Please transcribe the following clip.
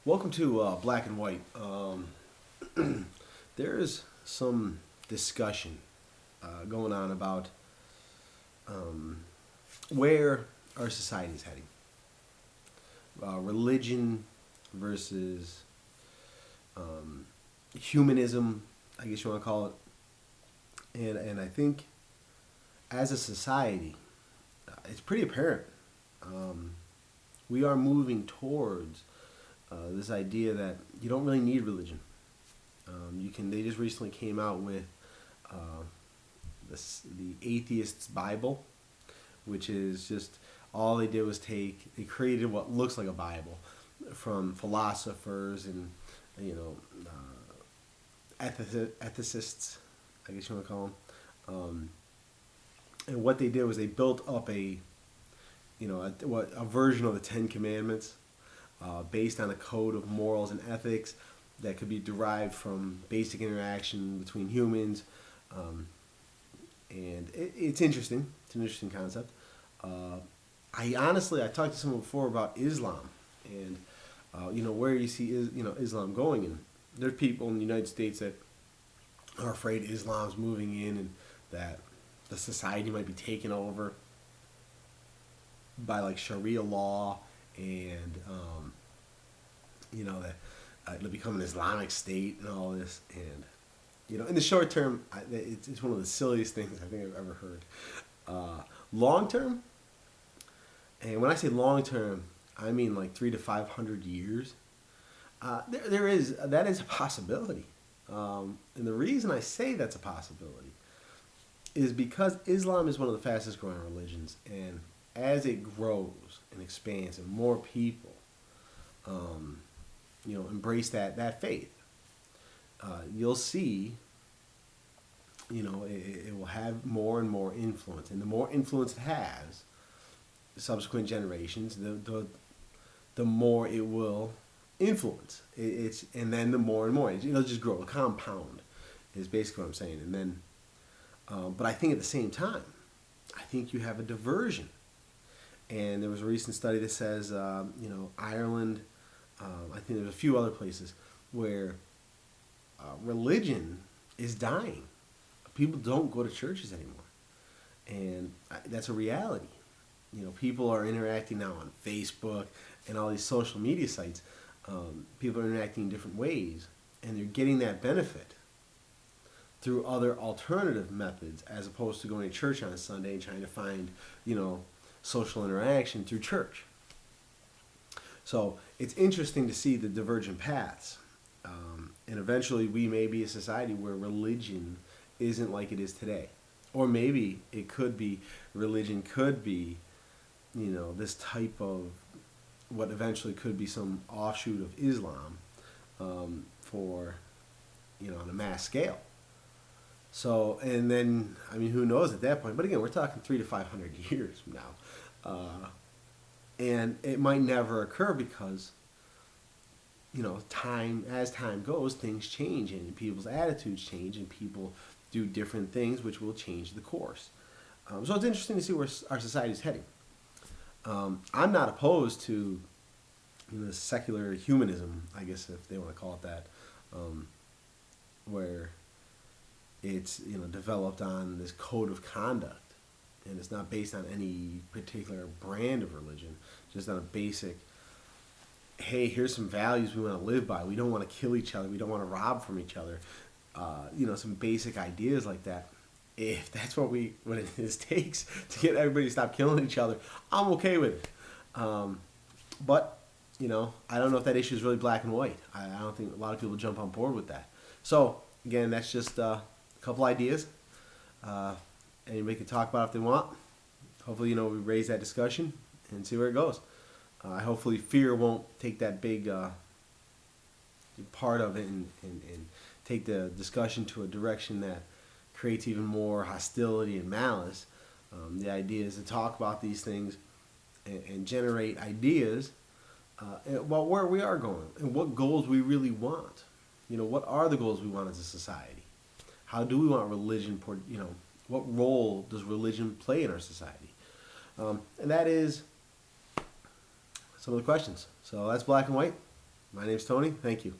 Welcome to Black and White. There's some discussion going on about um, where our society is heading. Religion versus humanism, I guess you want to call it. And I think as a society, it's pretty apparent. Um, we are moving towards this idea that you don't really need religion. You can. They just recently came out with uh, the Atheist's Bible, which is just all they did was they created what looks like a Bible from philosophers and you know ethicists, I guess you want to call them. And what they did was they built up a version of the Ten Commandments based on a code of morals and ethics that could be derived from basic interaction between humans. Um, and it's interesting. It's an interesting concept. I talked to someone before about Islam and where you see Islam going, and there's people in the United States that are afraid Islam's moving in and that the society might be taken over by like Sharia law and that it'll become an Islamic state and all this. And in the short term, it's one of the silliest things I think I've ever heard. Long term, and when I say long term, I mean like 300 to 500 years. That is a possibility, and the reason I say that's a possibility is because Islam is one of the fastest growing religions, and as it grows and expands, and more people, embrace that faith, you'll see, it will have more and more influence, and the more influence it has, subsequent generations, the more it will influence. And then the more and more it'll just grow, a compound, is basically what I'm saying. And then, but I think at the same time, I think you have a diversion. And there was a recent study that says, Ireland, I think there's a few other places where religion is dying. People don't go to churches anymore, and that's a reality. People are interacting now on Facebook and all these social media sites. People are interacting in different ways, and they're getting that benefit through other alternative methods as opposed to going to church on a Sunday and trying to find, social interaction through church. So it's interesting to see the divergent paths. And eventually we may be a society where religion isn't like it is today. Or maybe religion could be, this type of what eventually could be some offshoot of Islam on a mass scale. So, and then, who knows at that point? But again, we're talking 300 to 500 years from now. And it might never occur because, as time goes, things change and people's attitudes change and people do different things which will change the course. So it's interesting to see where our society is heading. I'm not opposed to secular humanism, I guess if they want to call it that, where it's developed on this code of conduct, and it's not based on any particular brand of religion, just on a basic, hey, here's some values we want to live by. We don't want to kill each other. We don't want to rob from each other. Some basic ideas like that. If that's what it takes to get everybody to stop killing each other, I'm okay with it. But I don't know if that issue is really black and white. I don't think a lot of people jump on board with that. So again, that's just a couple ideas. Anybody can talk about it if they want. Hopefully, we raise that discussion and see where it goes. Hopefully, fear won't take that big part of it and take the discussion to a direction that creates even more hostility and malice. The idea is to talk about these things and generate ideas about where we are going and what goals we really want. What are the goals we want as a society? How do we want religion? What role does religion play in our society? And that is some of the questions. So that's black and white. My name's Tony. Thank you.